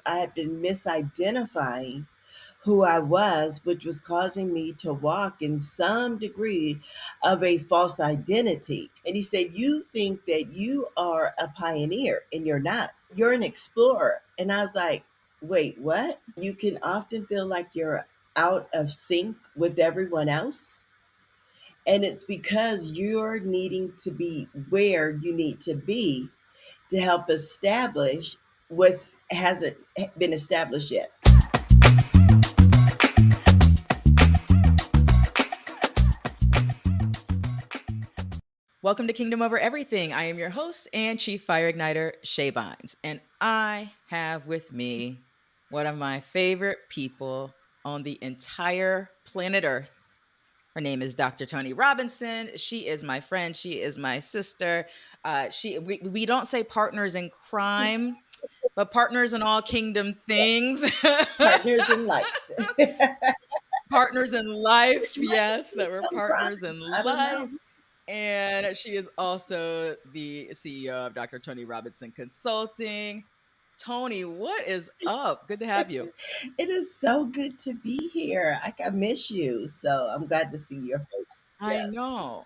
I had been misidentifying who I was, which was causing me to walk in some degree of a false identity. And he said, "You think that you are a pioneer, and you're not. You're an explorer." And I was like, "Wait, what?" You can often feel like you're out of sync with everyone else. And it's because you're needing to be where you need to be to help establish what hasn't been established yet. Welcome to Kingdom Over Everything. I am your host and Chief Fire Igniter, Shae Bynes. And I have with me one of my favorite people on the entire planet Earth. Her name is Dr. Tony Robinson. She is my friend. She is my sister. We don't say partners in crime, but partners in all kingdom things. Partners in life. Partners in life. Which might Yes, be that we're some crime. partners in I don't life. know. And she is also the CEO of Dr. Tony Robinson Consulting. Tony, what is up? Good to have you. It is so good to be here. I miss you. So I'm glad to see your face. I Yeah, know.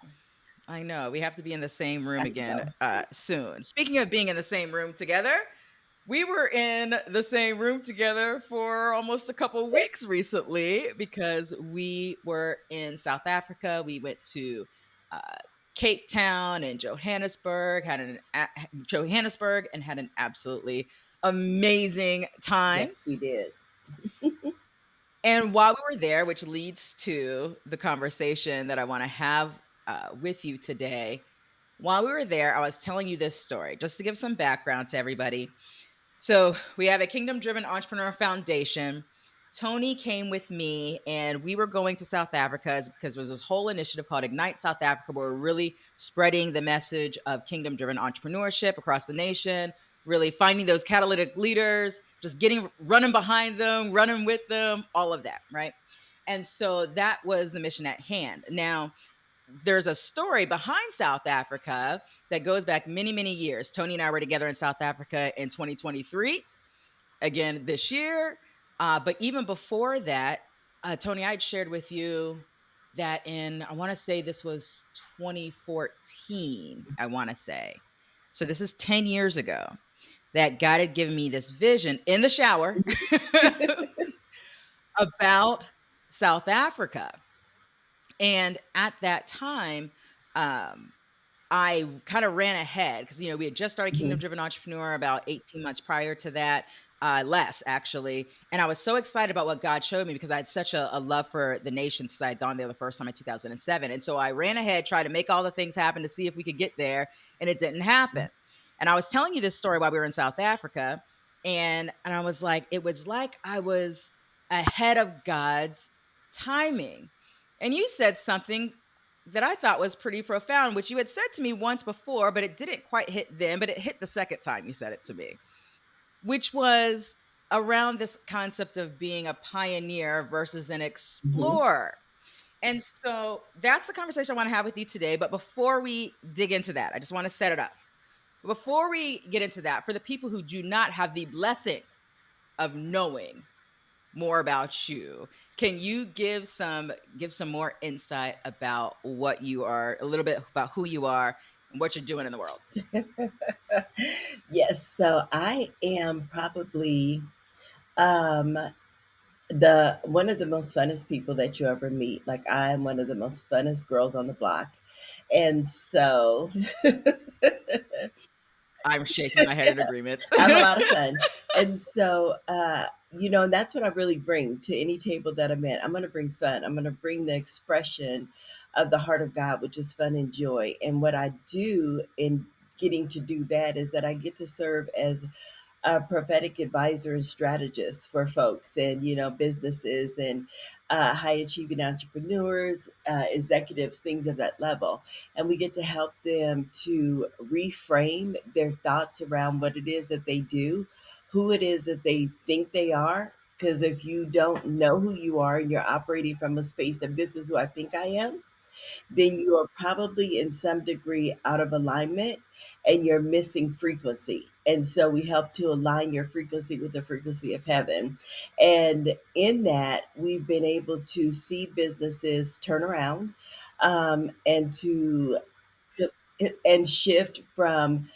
I know. We have to be in the same room I again know. soon. Speaking of being in the same room together, we were in the same room together for almost a couple weeks Yes. recently because we were in South Africa. We went to uh, Cape Town and Johannesburg and had an absolutely amazing time. Yes, we did. And while we were there, which leads to the conversation that I want to have with you today, while we were there, I was telling you this story just to give some background to everybody. So we have a Kingdom Driven Entrepreneur Foundation. Tony came with me, and we were going to South Africa because there was this whole initiative called Ignite South Africa, where we're really spreading the message of kingdom driven entrepreneurship across the nation, really finding those catalytic leaders, just running behind them, running with them, all of that, right? And so that was the mission at hand. Now, there's a story behind South Africa that goes back many, many years. Tony and I were together in South Africa in 2023, again this year. But even before that, Tony, I had shared with you that I want to say this was 2014, I want to say. So this is 10 years ago that God had given me this vision in the shower about South Africa. And at that time, um, I kind of ran ahead because, we had just started Kingdom Mhm. Driven Entrepreneur about 18 months prior to that, less actually. And I was so excited about what God showed me because I had such a love for the nation since I had gone there the first time in 2007. And so I ran ahead, tried to make all the things happen to see if we could get there, and it didn't happen. And I was telling you this story while we were in South Africa. And I was like, it was like I was ahead of God's timing. And you said something that I thought was pretty profound, which you had said to me once before, but it didn't quite hit then, but it hit the second time you said it to me, which was around this concept of being a pioneer versus an Mhm. explorer. And so that's the conversation I want to have with you today. But before we dig into that, I just want to set it up. Before we get into that, for the people who do not have the blessing of knowing more about you, can you give some more insight about what you are, a little bit about who you are and what you're doing in the world? Yes, so I am probably um the one of the most funnest people that you ever meet. Like, I'm one of the most funnest girls on the block. And so I'm shaking my head in agreement. I'm a lot of fun. And so, and that's what I really bring to any table that I'm at. I'm going to bring fun. I'm going to bring the expression of the heart of God, which is fun and joy. And what I do in getting to do that is that I get to serve as a prophetic advisor and strategist for folks and businesses and high achieving entrepreneurs, executives, things of that level. And we get to help them to reframe their thoughts around what it is that they do, who it is that they think they are. Because if you don't know who you are and you're operating from a space of, this is who I think I am, then you are probably in some degree out of alignment and you're missing frequency. And so we help to align your frequency with the frequency of heaven. And in that, we've been able to see businesses turn around, and to and shift from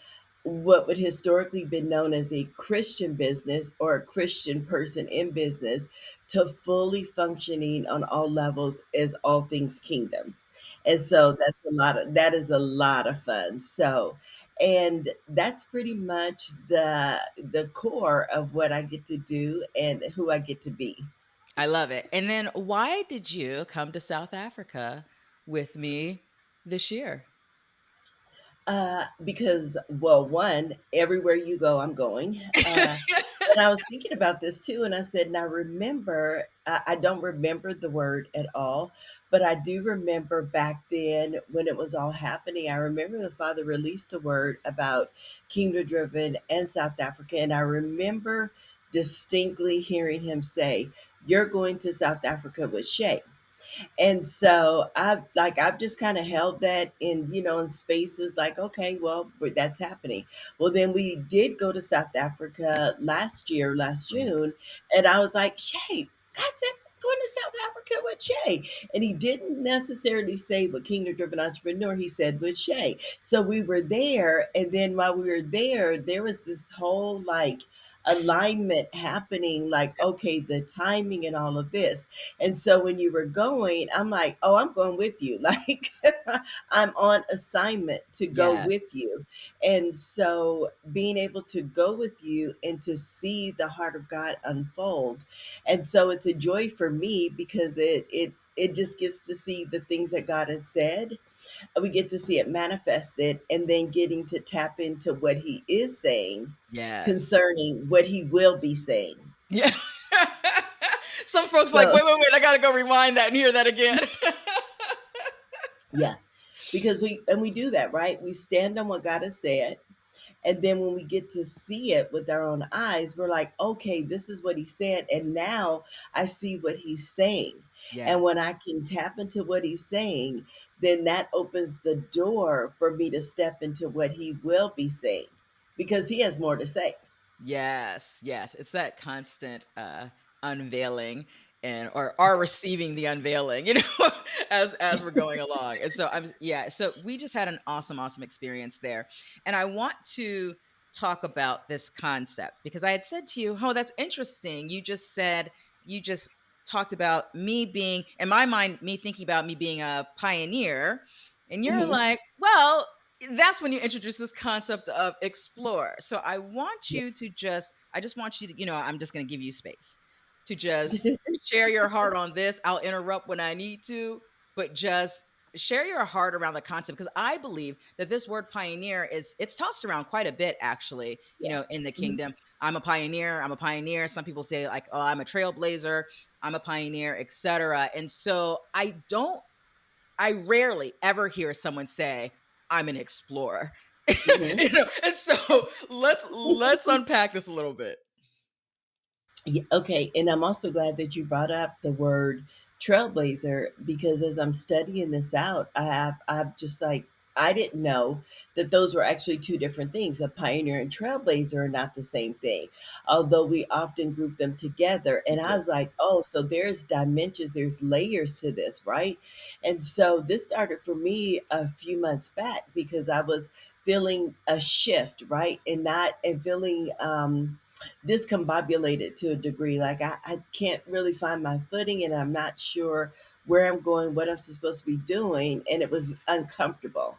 what would historically been known as a Christian business or a Christian person in business to fully functioning on all levels as all things kingdom. And so that is a lot of fun. So, and that's pretty much the core of what I get to do and who I get to be. I love it. And then why did you come to South Africa with me this year? Because, well, one, everywhere you go, I'm going. And I was thinking about this too, and I said, now remember, I don't remember the word at all, but I do remember back then when it was all happening. I remember the Father released a word about Kingdom Driven and South Africa, and I remember distinctly hearing him say, "You're going to South Africa with Shae." And so I've just kind of held that in, in spaces like, okay, well, but that's happening. Well, then we did go to South Africa last year, last Mhm. June, and I was like, Shay, God said going to South Africa with Shay. And he didn't necessarily say with Kingdom Driven Entrepreneur, he said with Shay. So we were there, and then while we were there was this whole like alignment happening, like, okay, the timing and all of this. And so when you were going, I'm like, oh, I'm going with you. Like, I'm on assignment to go with Yes. you. And so being able to go with you and to see the heart of God unfold. And so it's a joy for me because it just gets to see the things that God has said. We get to see it manifested and then getting to tap into what he is saying Yes. concerning what he will be saying. Yeah. Some folks like, So, wait, I gotta go rewind that and hear that again. yeah, because we do that, right? We stand on what God has said. And then when we get to see it with our own eyes, we're like, okay, this is what he said. And now I see what he's saying. And when Yes. I can tap into what he's saying, then that opens the door for me to step into what he will be saying because he has more to say. Yes, yes. It's that constant unveiling and or receiving the unveiling, as we're going along. And so so we just had an awesome experience there. And I want to talk about this concept because I had said to you, "Oh, that's interesting. You just talked about me being in my mind me thinking about me being a pioneer." And you're Hmm. like, "Well, that's when you introduce this concept of explore." So Yes. I just want you to, I'm just going to give you space to just share your heart on this. I'll interrupt when I need to, but just share your heart around the concept because I believe that this word pioneer it's tossed around quite a bit actually, Yeah. in the Hmm. kingdom. I'm a pioneer, I'm a pioneer. Some people say like, "Oh, I'm a trailblazer, I'm a pioneer," etc. And so I rarely ever hear someone say, "I'm an explorer." Hmm. And so let's unpack this a little bit. Yeah, okay, and I'm also glad that you brought up the word trailblazer because as I'm studying this out, I've just like I didn't know that those were actually two different things. A pioneer and trailblazer are not the same thing, although we often group them together. We And I do. was like, oh, so there's dimensions, there's layers to this, right? And so this started for me a few months back because I was feeling a shift, right? And feeling discombobulated to a degree. Like I can't really find my footing and I'm not sure where I'm going, what I'm supposed to be doing. And it was uncomfortable.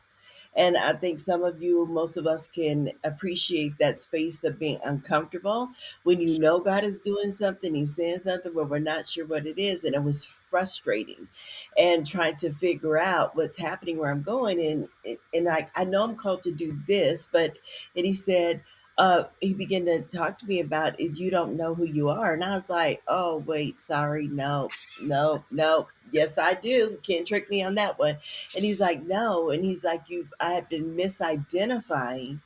And I think some of you, most of us can appreciate that space of being uncomfortable when you know God is doing something, He's saying something, but we're not sure what it is. And it was frustrating and trying to figure out what's happening, where I'm going. And like, I know I'm called to do this, but, and He said, he began to talk to me about it. You don't know who you are. And I was like, oh, wait, sorry. No, no, no. Yes, I do. Can't trick me on that one. And he's like, no. And he's like, I have been misidentifying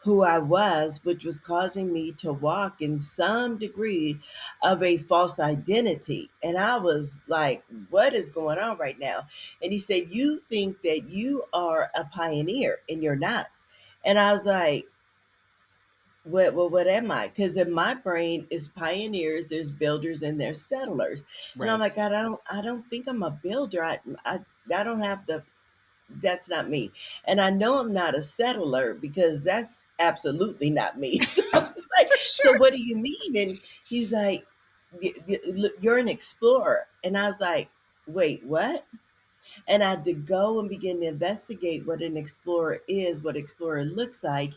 who I was, which was causing me to walk in some degree of a false identity. And I was like, what is going on right now? And he said, you think that you are a pioneer and you're not. And I was like, what am I? Because in my brain is pioneers, there's builders, and there's settlers. And I'm Right. like, God, I don't think I'm a builder. I don't have the, that's not me. And I know I'm not a settler because that's absolutely not me. So it's like, For so sure. what do you mean? And he's like, Look, you're an explorer." And I was like, wait, what? And I had to go and begin to investigate what an explorer is, what explorer looks like.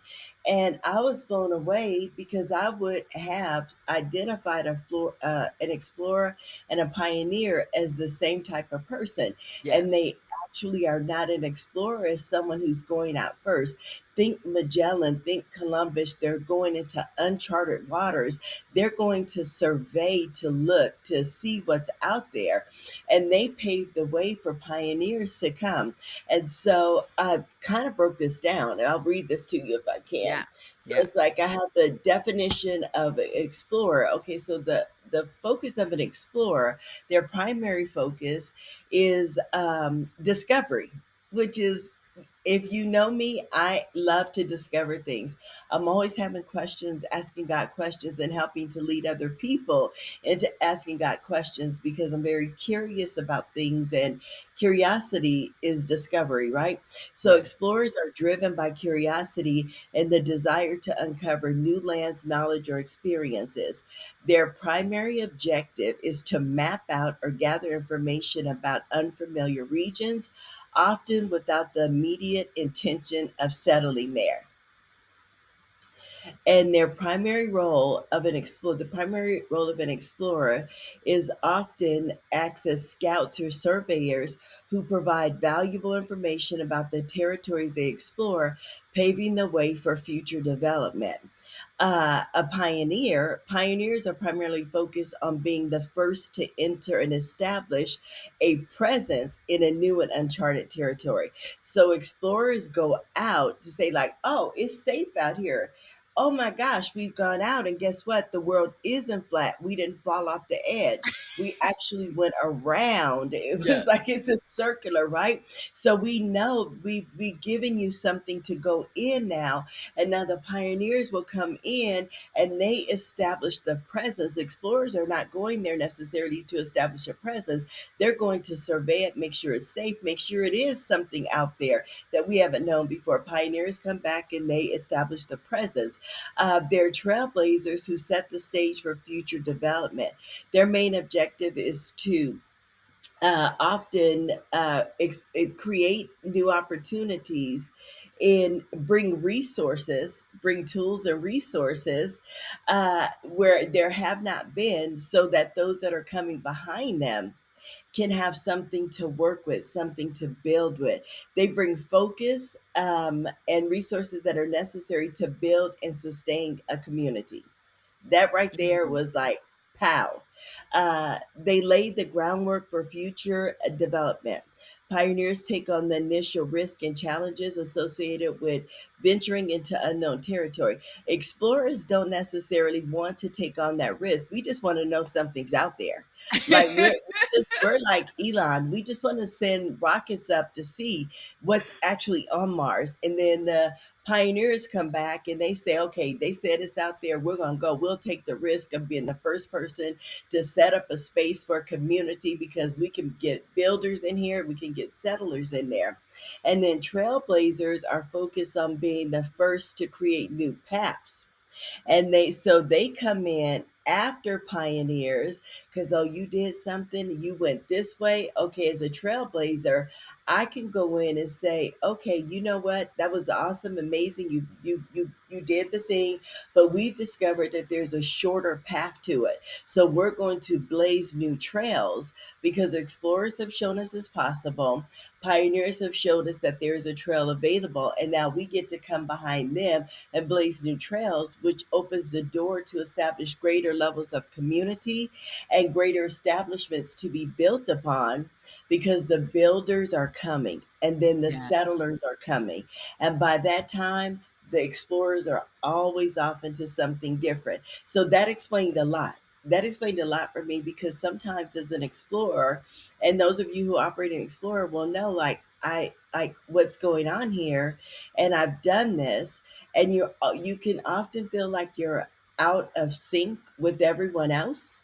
And I was blown away because I would have identified an explorer and a pioneer as the same type of person. And Yes. they actually are not. An explorer as someone who's going out first. Think Magellan, think Columbus. They're going into uncharted waters. They're going to survey, to look, to see what's out there, and they paved the way for pioneers to come. And so I kind of broke this down, and I'll read this to you if I Yeah. can. So Yeah. it's like I have the definition of an explorer. Okay, so the focus of an explorer, their primary focus is discovery, which is, if you know me, I love to discover things. I'm always having questions, asking God questions, and helping to lead other people into asking God questions because I'm very curious about things, and curiosity is discovery, right? So Right. explorers are driven by curiosity and the desire to uncover new lands, knowledge, or experiences. Their primary objective is to map out or gather information about unfamiliar regions, often without the immediate intention of settling there. And their primary role of an explorer, the primary role of an explorer is often acts as scouts or surveyors who provide valuable information about the territories they explore, paving the way for future development. A pioneers are primarily focused on being the first to enter and establish a presence in a new and uncharted territory. So explorers go out to say, like, oh, it's safe out here. Oh my gosh, we've gone out, and guess what? The world isn't flat. We didn't fall off the edge. We actually went around. It was Yeah. like it's a circular, right? So we know we've given you something to go in now, and now the pioneers will come in and they establish the presence. Explorers are not going there necessarily to establish a presence. They're going to survey it, make sure it's safe, make sure it is something out there that we haven't known before. Pioneers come back and they establish the presence. They're trailblazers who set the stage for future development. Their main objective is to often create new opportunities, and bring resources, bring tools and resources where there have not been, so that those that are coming behind them can have something to work with, something to build with. They bring focus and resources that are necessary to build and sustain a community. That right there Mm. was like, pow. They laid the groundwork for future development. Pioneers take on the initial risk and challenges associated with venturing into unknown territory. Explorers don't necessarily want to take on that risk. We just want to know something's out there. Like we're like Elon. We just want to send rockets up to see what's actually on Mars, and then the pioneers come back and they say, okay, they said it's out there. We're going to go. We'll take the risk of being the first person to set up a space for a community because we can get builders in here, we can get settlers in there. And then trailblazers are focused on being the first to create new paths, and they come in after pioneers because, oh, you did something, you went this way. Okay, as a trailblazer, I can go in and say, okay, you know what, that was awesome, amazing, you did the thing, but we've discovered that there's a shorter path to it, so we're going to blaze new trails because explorers have shown us it's possible, pioneers have showed us that there's a trail available, and now we get to come behind them and blaze new trails, which opens the door to establish greater levels of community and greater establishments to be built upon, because the builders are coming and then the Yes. settlers are coming. And by that time, the explorers are always off into something different. So that explained a lot. That explained a lot for me because sometimes as an explorer, and those of you who operate an explorer will know, like, I like what's going on here, and I've done this, and you can often feel like you're out of sync with everyone else,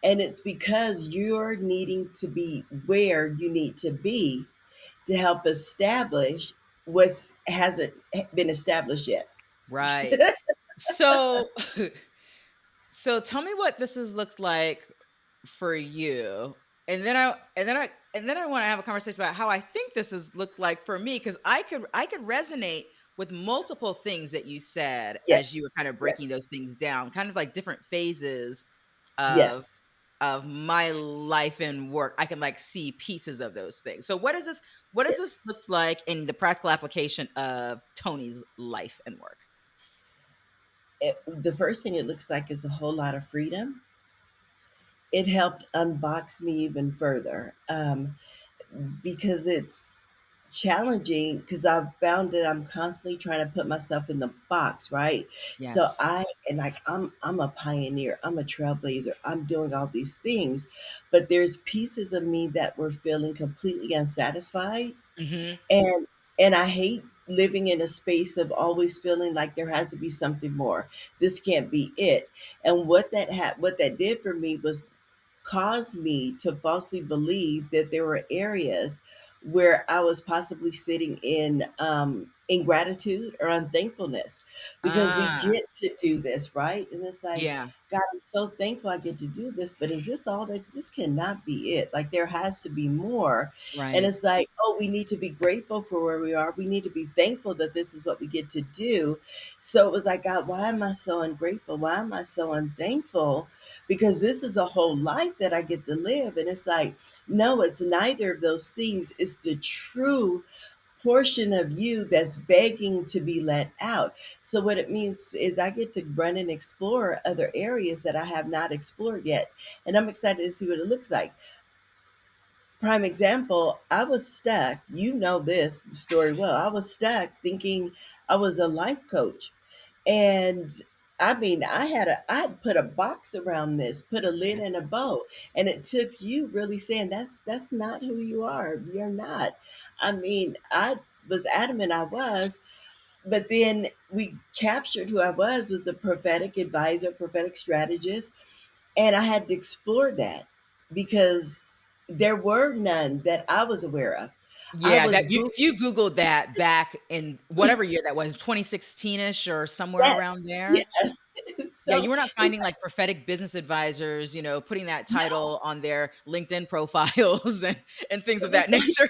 and it's because you're needing to be where you need to be to help establish what hasn't been established yet. Right. So so tell me what this has looked like for you. And then I want to have a conversation about how I think this has looked like for me, cuz I could resonate with multiple things that you said as Yes, you were kind of breaking yes, those things down, kind of like different phases of yes. of my life and work. I can like see pieces of those things. So what does Yes. this look like in the practical application of Tony's life and work? The first thing it looks like is a whole lot of freedom. It helped unbox me even further. Because it's challenging because I've found that I'm constantly trying to put myself in the box, right? So Yes. I and like I'm a pioneer, I'm a trailblazer, I'm doing all these things, but there's pieces of me that were feeling completely unsatisfied, Mhm. and I hate living in a space of always feeling like there has to be something more. This can't be it. And what that did for me was caused me to falsely believe that there were areas where I was possibly sitting in ingratitude or unthankfulness, because we Ah, get to do this, right? And it's like, yeah, God, I'm so thankful I get to do this, but is this all? That this cannot be it. Like, there has to be more. And right. it's like, oh, we need to be grateful for where we are. We need to be thankful that this is what we get to do. So it was like, God, why am I so ungrateful? Why am I so unthankful? Because this is a whole life that I get to live. And it's like, no, it's neither of those things. It's the true portion of you that's begging to be let out. So, what it means is I get to run and explore other areas that I have not explored yet. And I'm excited to see what it looks like. Prime example, I was stuck. You know this story well. I was stuck thinking I was a life coach. And I mean, I had put a box around this, put a lid and a Yes. bow, and it took you really saying that's not who you are. You're not. I mean, I was adamant I was, but then we captured who I was a prophetic advisor, prophetic strategist, and I had to explore that because there were none that I was aware of. I Yeah, was that you Googling. if you Googled that back in whatever year that was, 2016-ish or somewhere Yes, around there. yes. Yeah, So you were not it's finding, like, prophetic business advisors, putting that no, title on their LinkedIn profiles and things it of was that nature.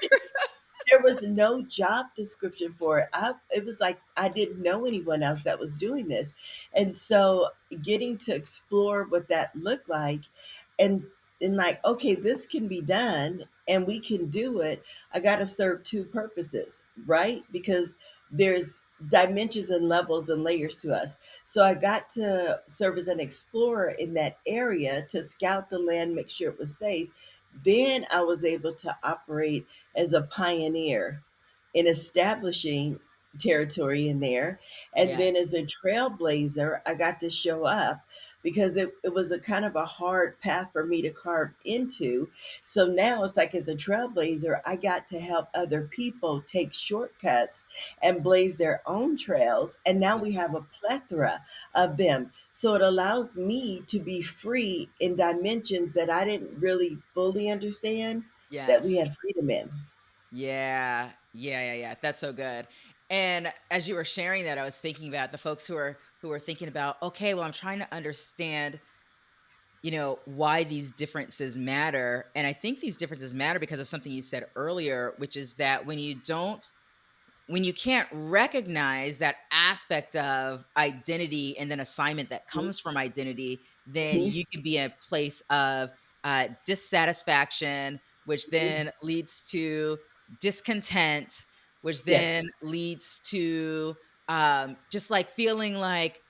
there was no job description for it. It was like I didn't know anyone else that was doing this. And so getting to explore what that looked like, and like, okay, this can be done and we can do it. I got to serve two purposes, right? Because there's dimensions and levels and layers to us. So I got to serve as an explorer in that area to scout the land, make sure it was safe. Then I was able to operate as a pioneer in establishing territory in there. And then Yes. as a trailblazer, I got to show up because it was a kind of a hard path for me to carve into. So now it's like as a trailblazer, I got to help other people take shortcuts and blaze their own trails. And now we have a Yes. plethora of them. So it allows me to be free in dimensions that I didn't really fully understand that we Yes. had freedom in. Yeah. Yeah, yeah, yeah. That's so good. And as you were sharing that, I was thinking about the folks who are thinking about, okay, well, I'm trying to understand, why these differences matter. And I think these differences matter because of something you said earlier, which is that when you can't recognize that aspect of identity and then assignment that Mhm, comes from identity, then mhm, you can be in a place of dissatisfaction, which mhm. then leads to discontent, which Yes, then leads to just like feeling like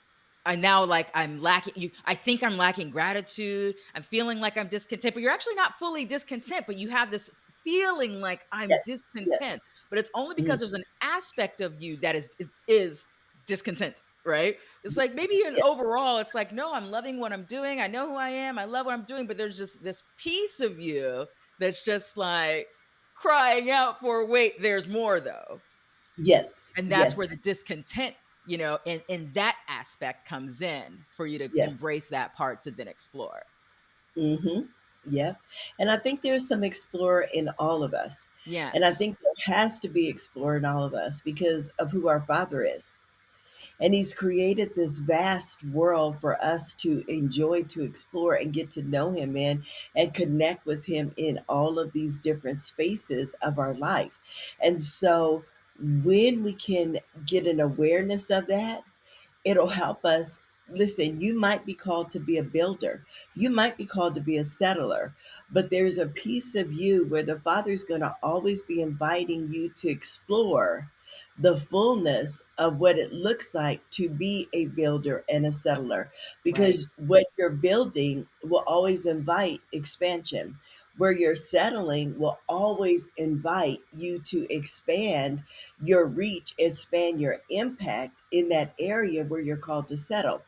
I now like I'm lacking you. I think I'm lacking gratitude. I'm feeling like I'm discontent, but you're actually not fully discontent, but you have this feeling like I'm yes, yes. discontent, but it's only because Mhm. there's an aspect of you that is discontent, right? It's like maybe in Yes. overall, it's like, no, I'm loving what I'm doing. I know who I am. I love what I'm doing. But there's just this piece of you that's just like crying out for, wait, there's more though. Yes. And that's where Yes. the discontent, in that aspect comes in for you to Yes. embrace that part to then explore. Mm-hmm. Yeah. And I think there's some explorer in all of us. And I Yes. think there has to be explorer in all of us because of who our Father is. And He's created this vast world for us to enjoy, to explore, and get to know Him in and connect with Him in all of these different spaces of our life. And so when we can get an awareness of that, it'll help us. Listen, you might be called to be a builder, you might be called to be a settler, but there's a piece of you where the Father's going to always be inviting you to explore the fullness of what it looks like to be a builder and a settler, Right. because what you're building will always invite expansion, where you're settling will always invite you to expand your reach, expand your impact in that area where you're called to settle.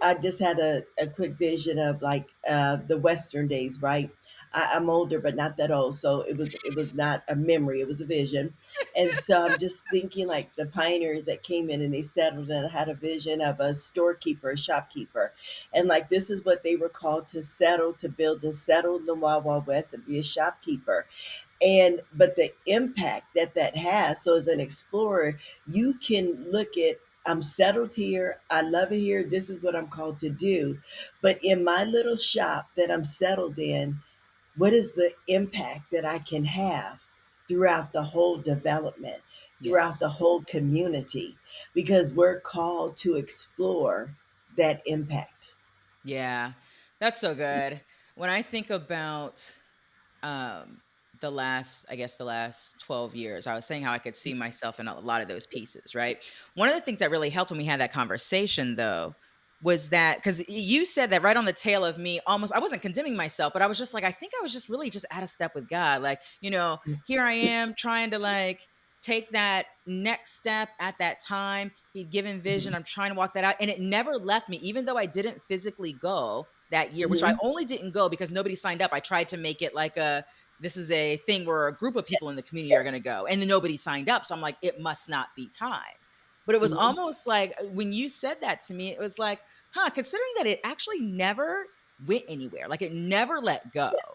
I just had a quick vision of like the Western days, right? I'm older, but not that old, so it was not a memory; it was a vision. And so I'm just thinking like the pioneers that came in and they settled and had a vision of a storekeeper, a shopkeeper, and like this is what they were called to settle, to build and settle in the Wild Wild West and be a shopkeeper. And but the impact that that has, so as an explorer you can look at, I'm settled here, I love it here, this is what I'm called to do, but in my little shop that I'm settled in, what is the impact that I can have throughout the whole development, throughout Yes. the whole community, because we're called to explore that impact. Yeah. That's so good. When I think about um the last 12 years, I was saying how I could see myself in a lot of those pieces, right? One of the things that really helped when we had that conversation though was that, because you said that right on the tail of me, almost, I wasn't condemning myself, but I was just like, I think I was just really just out of step with God. Like, here I am trying to like take that next step at that time. He'd given vision. I'm trying to walk that out. And it never left me, even though I didn't physically go that year, which I Mhm. only didn't go because nobody signed up. I tried to make it like this is a thing where a group of people in the Yes, community are going yes. to go, and then nobody signed up. So I'm like, it must not be time. But it was Mhm. almost like when you said that to me, it was like, huh, considering that it actually never went anywhere, like it never let go. Yes.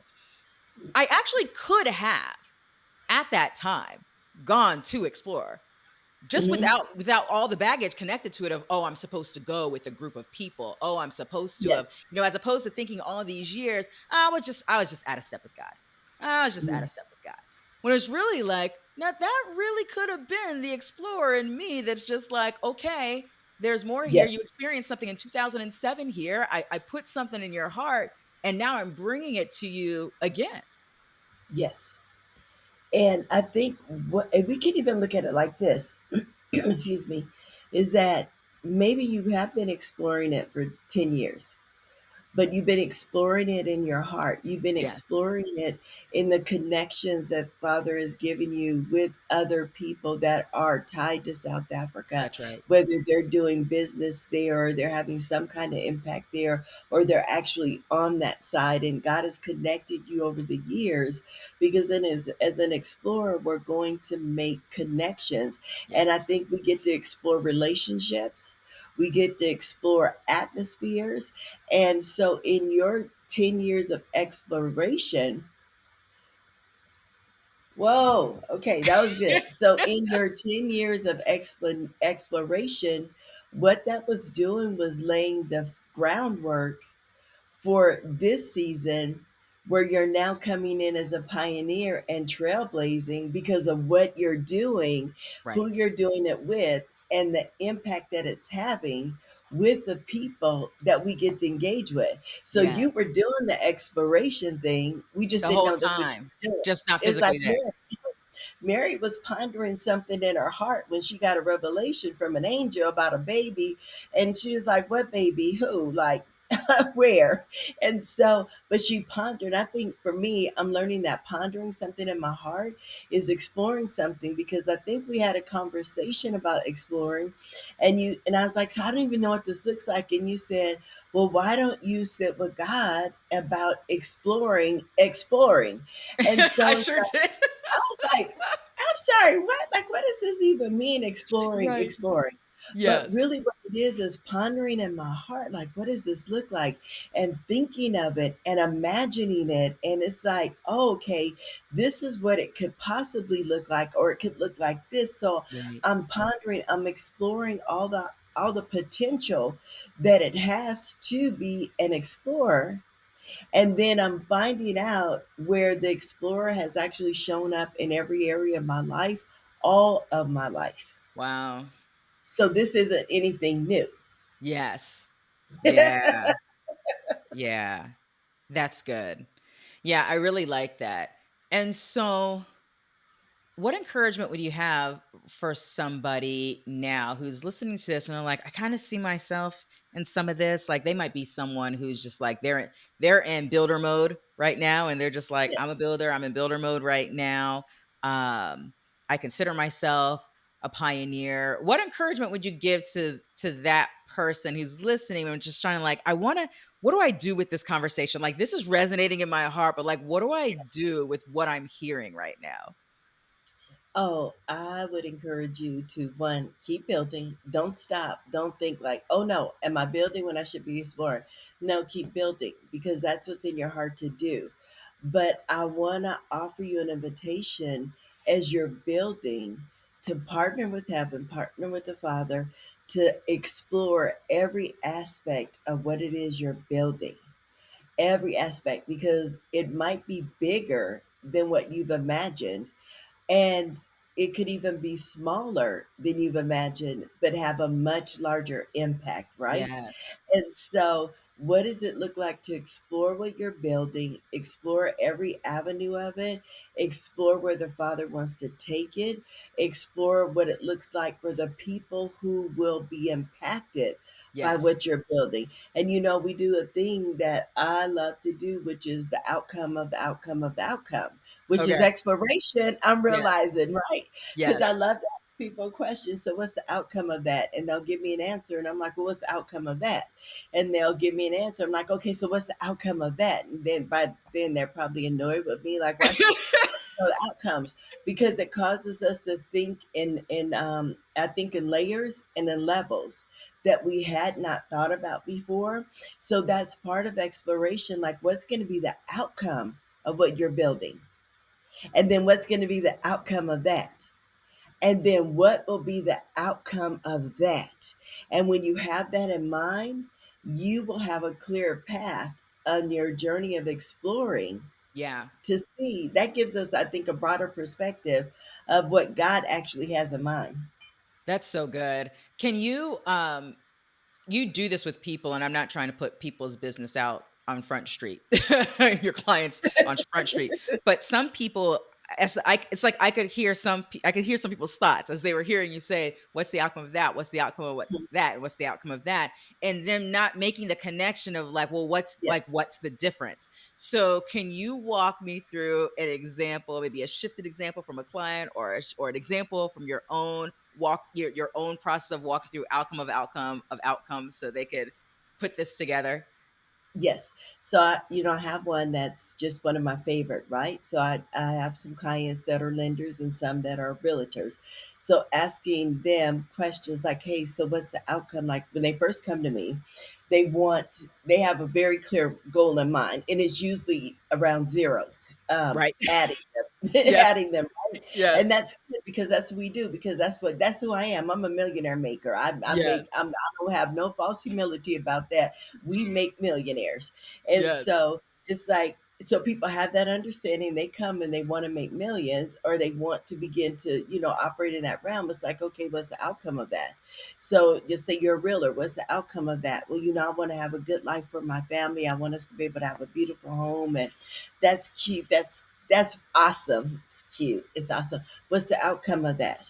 I actually could have at that time gone to explore just Mhm. without all the baggage connected to it of, oh, I'm supposed to go with a group of people. Oh, I'm supposed to have, Yes. as opposed to thinking all these years, I was just out of step with God. I was just out Mhm. of step with God. When it's really like, now that really could have been the explorer in me that's just like, okay, there's more here. Yes. You experienced something in 2007 here. I put something in your heart, and now I'm bringing it to you again. Yes. And I think what, and we can even look at it like this, excuse me, is that maybe you have been exploring it for 10 years, but you've been exploring it in your heart. You've been Yes, exploring it in the connections that Father has given you with other people that are tied to South Africa, that's right. whether they're doing business there or they're having some kind of impact there, or they're actually on that side. And God has connected you over the years because then as an explorer, we're going to make connections. And I Yes, think we get to explore relationships. We get to explore atmospheres, and so, in your 10 years of exploration, whoa, okay, that was good. So, in your 10 years of exploration, what that was doing was laying the groundwork for this season where you're now coming in as a pioneer and trailblazing because of what you're doing, who right. you're doing it with, and the impact that it's having with the people that we get to engage with. So you were Yes. doing the exploration thing. We just The didn't whole know that's what you time, were doing. just not It's like, physically there. yeah, Mary was pondering something in her heart when she got a revelation from an angel about a baby. And she was like, what baby? Who? Like, where? And so, but she pondered. I think for me, I'm learning that pondering something in my heart is exploring something, because I think we had a conversation about exploring, and I was like, so I don't even know what this looks like. And you said, well, why don't you sit with God about exploring? And I so sure did. I was like, I'm sorry, what? Like, what does this even mean, Right. exploring? But Yes. really, what it is pondering in my heart, like, what does this look like? And thinking of it and imagining it. And it's like, oh, okay, this is what it could possibly look like, or it could look like this. So Right. I'm pondering, I'm exploring all the potential that it has to be an explorer, and then I'm finding out where the explorer has actually shown up in every area of my life, all of my life. Wow. So this isn't anything new. Yes. Yeah. Yeah. That's good. Yeah, I really like that. And so, what encouragement would you have for somebody now who's listening to this and they're like, I kind of see myself in some of this? Like they might be someone who's just like they're in builder mode right now, and they're just like, I'm a Yes. builder, I'm in builder mode right now. Um, I consider myself a pioneer. What encouragement would you give to that person who's listening and just trying to like, I want to, what do I do with this conversation? Like this is resonating in my heart, but like what do I Yes. do with what I'm hearing right now? Oh, I would encourage you to, one, keep building. Don't stop. Don't think like, oh no, am I building when I should be exploring? No, keep building, because that's what's in your heart to do. But I want to offer you an invitation as you're building to partner with heaven, partner with the Father, to explore every aspect of what it is you're building. Every aspect, because it might be bigger than what you've imagined, and it could even be smaller than you've imagined, but have a much larger impact, right? Yes. And so, what does it look like to explore what you're building, explore every avenue of it, explore where the Father wants to take it, explore what it looks like for the people who will be impacted by Yes. what you're building? And we do a thing that I love to do, which is the outcome of the outcome of the outcome, which is Okay. exploration. I'm Yeah. realizing, right? Because I Yes. love to ask people questions. So, what's the outcome of that? And they'll give me an answer. And I'm like, well, what's the outcome of that? And they'll give me an answer. I'm like, okay, so what's the outcome of that? And then by then they're probably annoyed with me, like, why she know the outcomes? Because it causes us to think in I think in layers and in levels that we had not thought about before. So that's part of exploration. Like, what's going to be the outcome of what you're building? And then what's going to be the outcome of that? And then what will be the outcome of that? And when you have that in mind, you will have a clear path on your journey of exploring Yeah. to see. That gives us, I think, a broader perspective of what God actually has in mind. That's so good. Can you do this with people, and I'm not trying to put people's business out on Front Street, your clients on Front Street, but some people, it's like I could hear some people's thoughts as they were hearing you say, "What's the outcome of that? What's the outcome of what that? What's the outcome of that?" And them not making the connection of like, well, Yes. what's the difference? So, can you walk me through an example, maybe a shifted example from a client, or an example from your own your own process of walking through outcome of outcomes so they could put this together? Yes. So I have one that's just one of my favorite, right? So I have some clients that are lenders and some that are realtors. So asking them questions like, hey, so what's the outcome? Like when they first come to me, they have a very clear goal in mind, and it's usually around zeros, Right. adding them, Yeah. adding them, right? And Yes. that's good, because that's what we do, because that's who I am. I'm a millionaire maker. Yes. I don't have no false humility about that. We make millionaires. And Yes. so it's like, so people have that understanding. They come and they want to make millions, or they want to begin to, operate in that realm. It's like, okay, what's the outcome of that? So just say you're a realtor. What's the outcome of that? Well, I want to have a good life for my family. I want us to be able to have a beautiful home. And that's cute. That's awesome. It's cute. It's awesome. What's the outcome of that?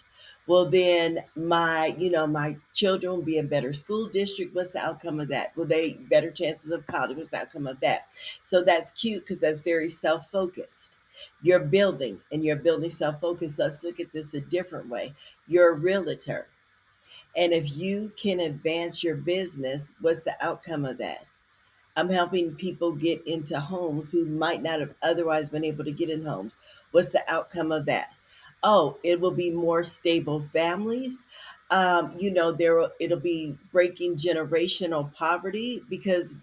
Well, then my children will be in better school district. What's the outcome of that? Will they better chances of college? What's the outcome of that? So that's cute because that's very self-focused. You're building and you're building self-focused. Let's look at this a different way. You're a realtor. And if you can advance your business, what's the outcome of that? I'm helping people get into homes who might not have otherwise been able to get in homes. What's the outcome of that? Oh, it will be more stable families. It'll be breaking generational poverty because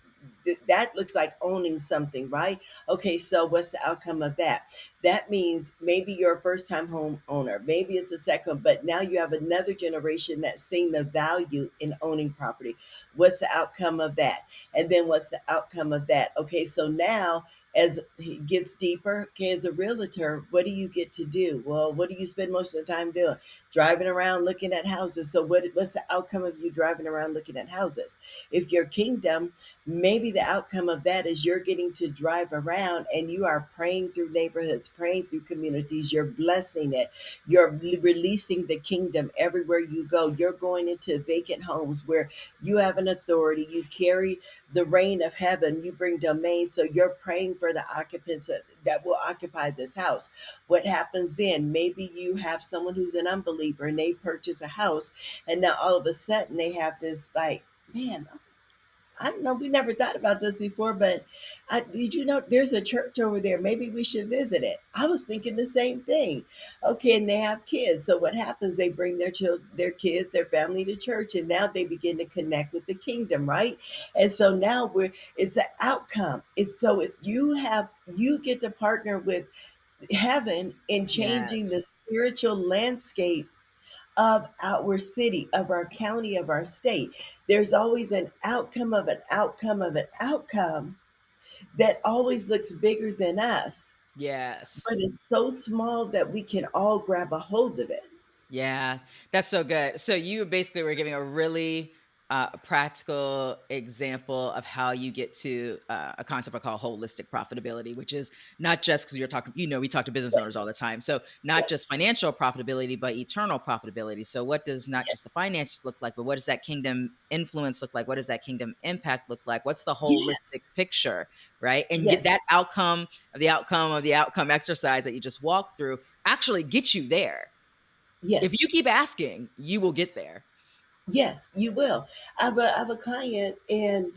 that looks like owning something, right? Okay, so what's the outcome of that? That means maybe you're a first time home owner, maybe it's a second, but now you have another generation that's seeing the value in owning property. What's the outcome of that? And then what's the outcome of that? Okay, so now as it gets deeper, okay, as a realtor, what do you get to do? Well, what do you spend most of the time doing? Driving around looking at houses. So what's the outcome of you driving around looking at houses? If your kingdom, maybe the outcome of that is you're getting to drive around and you are praying through neighborhoods, praying through communities, you're blessing it, you're releasing the kingdom everywhere you go. You're going into vacant homes where you have an authority, you carry the reign of heaven, you bring domain. So you're praying for the occupants that will occupy this house. What happens then? Maybe you have someone who's an unbeliever and they purchase a house, and now all of a sudden they have this like, man, I don't know. We never thought about this before, but did you know there's a church over there? Maybe we should visit it. I was thinking the same thing. Okay, and they have kids. So what happens? They bring their children, their kids, their family to church, and now they begin to connect with the kingdom, right? And so now it's an outcome. It's so if you get to partner with heaven in changing Yes. the spiritual landscape of our city, of our county, of our state. There's always an outcome of an outcome of an outcome that always looks bigger than us, but Yes. it's so small that we can all grab a hold of it. Yeah, that's so good. So you basically were giving a really practical example of how you get to a concept I call holistic profitability, which is not just because you're talking, we talk to business owners all the time. So not Yes, just financial profitability, but eternal profitability. So what does not just the yes, finances look like, but what does that kingdom influence look like? What does that kingdom impact look like? What's the yes, holistic picture, right? And get yes, that outcome of the outcome of the outcome exercise that you just walked through actually get you there. If yes. you keep asking, you will get there. Yes, you will. I have a client, and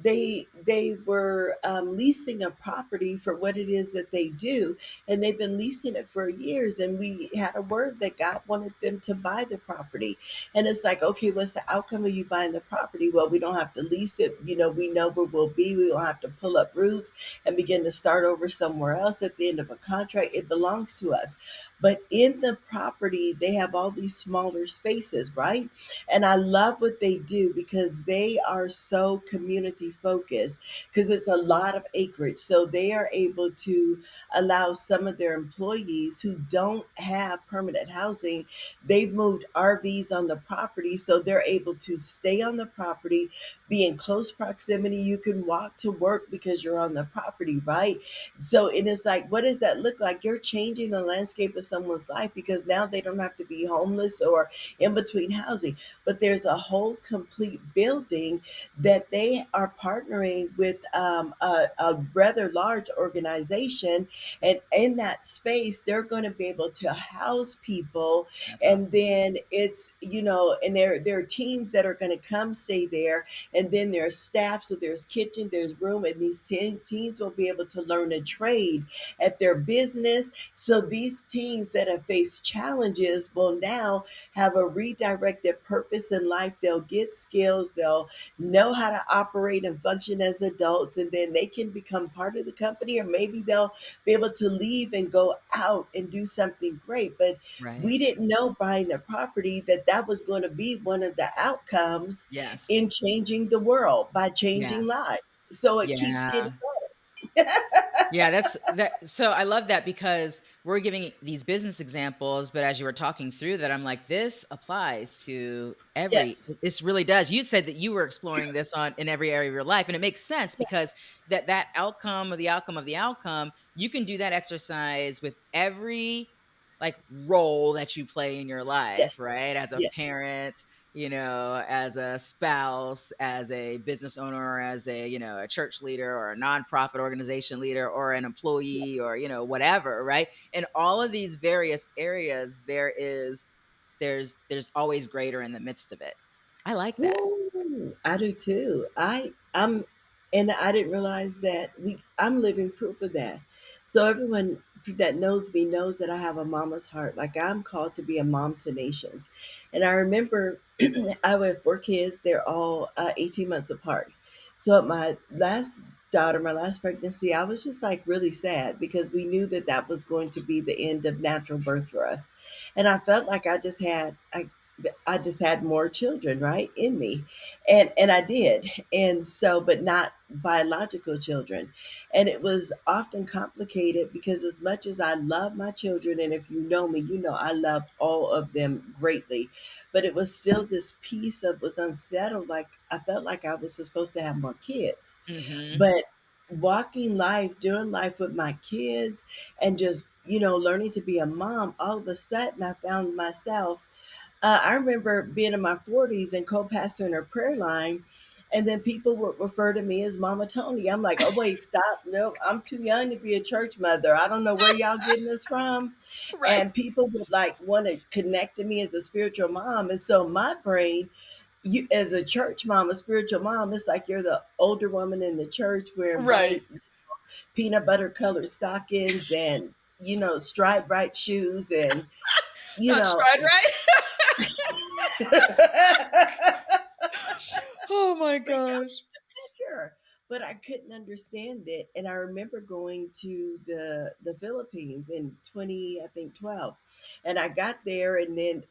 they were leasing a property for what it is that they do, and they've been leasing it for years. And we had a word that God wanted them to buy the property, and it's like, okay, what's the outcome of you buying the property? Well, we don't have to lease it. We know where we'll be. We don't have to pull up roots and begin to start over somewhere else at the end of a contract. It belongs to us. But in the property, they have all these smaller spaces, right? And I love what they do because they are so community focused because it's a lot of acreage. So they are able to allow some of their employees who don't have permanent housing, they've moved RVs on the property. So they're able to stay on the property, be in close proximity. You can walk to work because you're on the property, right? So it is like, what does that look like? You're changing the landscape of someone's life because now they don't have to be homeless or in between housing, but there's a whole complete building that they are partnering with a rather large organization. And in that space, they're going to be able to house people. That's And awesome. then and there are teams that are going to come stay there. And then there's staff. So there's kitchen, there's room, and these teams will be able to learn a trade at their business. So these teens that have faced challenges will now have a redirected purpose in life. They'll get skills, they'll know how to operate and function as adults, and then they can become part of the company, or maybe they'll be able to leave and go out and do something great. But Right. we didn't know buying the property that that was going to be one of the outcomes in Yes. changing the world by Yeah. changing lives. So it keeps getting Yeah. better. Yeah, that's that. So I love that because we're giving these business examples, but as you were talking through that, I'm like, this applies to every. Yes. This really does. You said that you were exploring this on in every area of your life, and it makes sense because that outcome of the outcome of the outcome, you can do that exercise with every like role that you play in your life, Yes. right? As a Yes. parent, as a spouse, as a business owner, or as a, a church leader or a nonprofit organization leader or an employee Yes. or, whatever, right? In all of these various areas, there's always greater in the midst of it. I like that. Woo! I do too. I'm and I didn't realize that I'm living proof of that. So everyone that knows me knows that I have a mama's heart. Like I'm called to be a mom to nations. And I remember I have 4 kids. They're all 18 months apart. So at my last pregnancy, I was just like really sad because we knew that that was going to be the end of natural birth for us. And I felt like I just had more children, right, in me. And I did. And so, but not biological children. And it was often complicated because as much as I love my children, and if you know me, you know I love all of them greatly, but it was still this piece that was unsettled. Like I felt like I was supposed to have more kids. Mhm. But walking life, doing life with my kids, and just, learning to be a mom, all of a sudden I found myself I remember being in my 40s and co-pastoring a prayer line, and then people would refer to me as Mama Tony. I'm like, oh wait, stop! No, I'm too young to be a church mother. I don't know where y'all getting this from. Right. And people would like want to connect to me as a spiritual mom, and so my brain, you as a church mom, a spiritual mom, it's like you're the older woman in the church wearing Right. white peanut butter colored stockings and striped right shoes and you Not know stride right? Oh my But gosh. sure. But I couldn't understand it. And I remember going to the Philippines in 20, I think 12. And I got there and then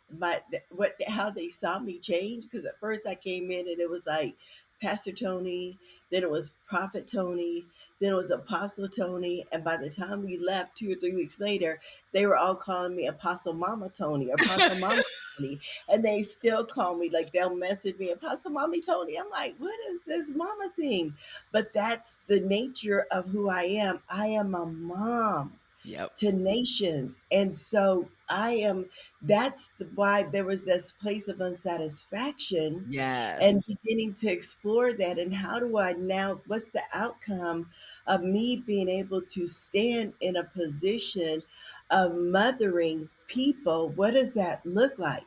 how they saw me change because at first I came in and it was like Pastor Tony, then it was Prophet Tony, then it was Apostle Tony, and by the time we left 2 or 3 weeks later, they were all calling me Apostle Mama Tony, Apostle Mama Tony, and they still call me, like they'll message me, Apostle Mommy Tony. I'm like, what is this mama thing? But that's the nature of who I am. I am a mom Yep. to nations. And so why there was this place of unsatisfaction and Yes. beginning to explore that. And how do I now, what's the outcome of me being able to stand in a position of mothering people? What does that look like?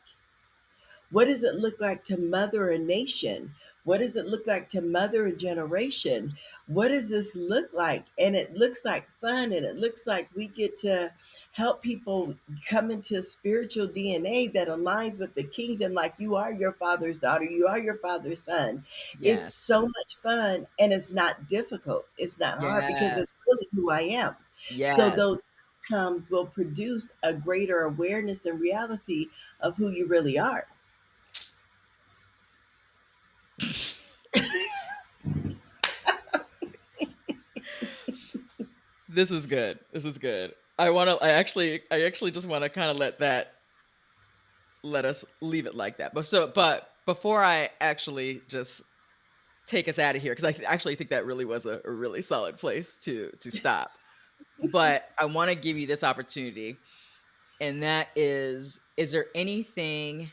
What does it look like to mother a nation? What does it look like to mother a generation? What does this look like? And it looks like fun, and it looks like we get to help people come into spiritual DNA that aligns with the kingdom, like you are your father's daughter, you are your father's son. It's Yes. so much fun, and it's not difficult. It's not hard because it's Yes. really who I am. So Yes. those outcomes will produce a greater awareness and reality of who you really are. This is good. This is good. I actually just want to kind of let us leave it like that. But before I actually just take us out of here, because actually think that really was a really solid place to stop. But I want to give you this opportunity, and that is there anything,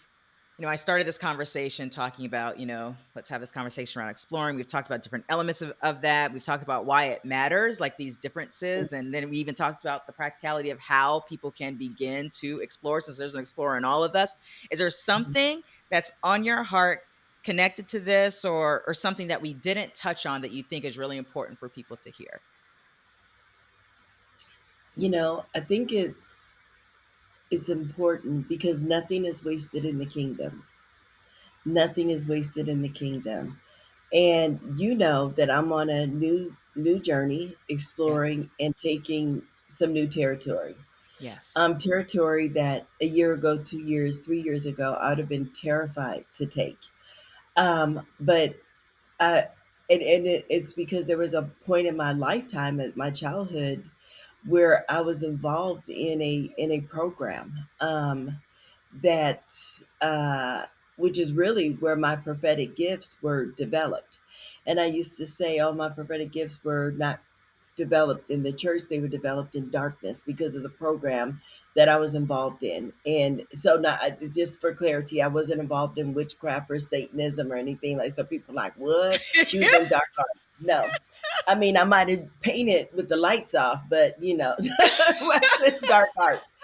I started this conversation talking about, let's have this conversation around exploring. We've talked about different elements of that. We've talked about why it matters, like these differences. And then we even talked about the practicality of how people can begin to explore, since there's an explorer in all of us. Is there something that's on your heart connected to this, or something that we didn't touch on that you think is really important for people to hear? I think it's important because nothing is wasted in the kingdom. Nothing is wasted in the kingdom. And you know that I'm on a new journey Yep. exploring and taking some new territory. Yes. Territory that a year ago, 2 years, 3 years ago, I would have been terrified to take. But uh, it's because there was a point in my lifetime, at my childhood, where I was involved in a program that which is really where my prophetic gifts were developed. And I used to say, "Oh, my prophetic gifts were not." developed in the church, they were developed in darkness because of the program that I was involved in. And so, not just for clarity, I wasn't involved in witchcraft or Satanism or anything like. So people are like, what? She was in dark arts. No, I mean, I might have painted with the lights off, but it wasn't dark arts.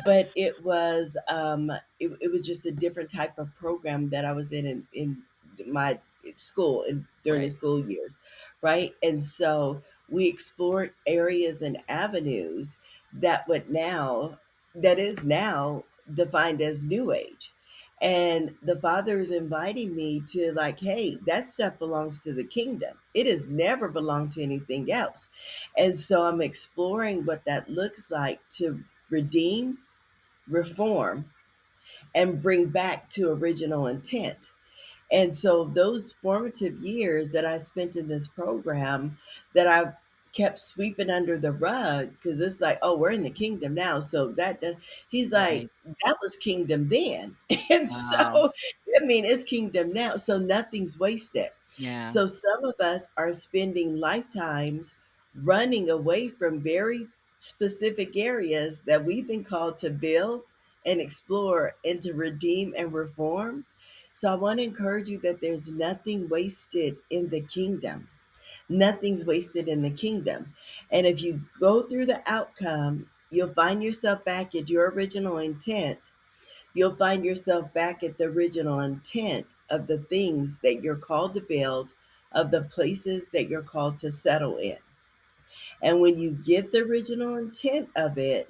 But it was just a different type of program that I was in my school and during the Right. school years, right? And so we explored areas and avenues that is now defined as new age. And the father is inviting me to, like, hey, that stuff belongs to the kingdom. It has never belonged to anything else. And so I'm exploring what that looks like to redeem, reform, and bring back to original intent. And so those formative years that I spent in this program that I kept sweeping under the rug, because it's like, oh, we're in the kingdom now. So he's like, Right. that was kingdom then. And so, Wow. I mean, it's kingdom now. So nothing's wasted. Yeah. So some of us are spending lifetimes running away from very specific areas that we've been called to build and explore and to redeem and reform. So I want to encourage you that there's nothing wasted in the kingdom. Nothing's wasted in the kingdom. And if you go through the outcome, you'll find yourself back at your original intent. You'll find yourself back at the original intent of the things that you're called to build, of the places that you're called to settle in. And when you get the original intent of it,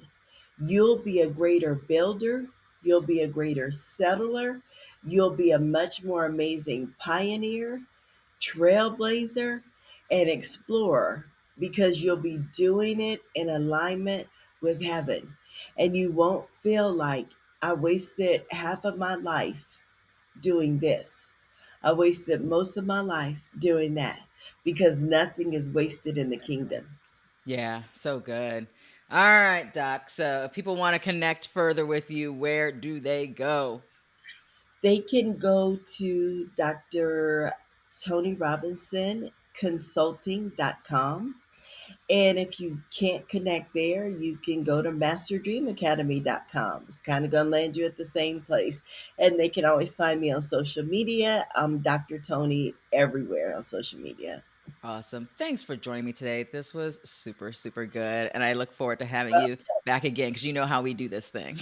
you'll be a greater builder, you'll be a greater settler, you'll be a much more amazing pioneer, trailblazer, and explorer because you'll be doing it in alignment with heaven. And you won't feel like I wasted half of my life doing this. I wasted most of my life doing that because nothing is wasted in the kingdom. Yeah, so good. All right, Doc. So if people want to connect further with you, where do they go? They can go to Dr. Tony Robinson Consulting.com. And if you can't connect there, you can go to masterdreamacademy.com. It's kind of going to land you at the same place. And they can always find me on social media. I'm Dr. Tony everywhere on social media. Awesome. Thanks for joining me today. This was super, super good. And I look forward to having you back again because you know how we do this thing.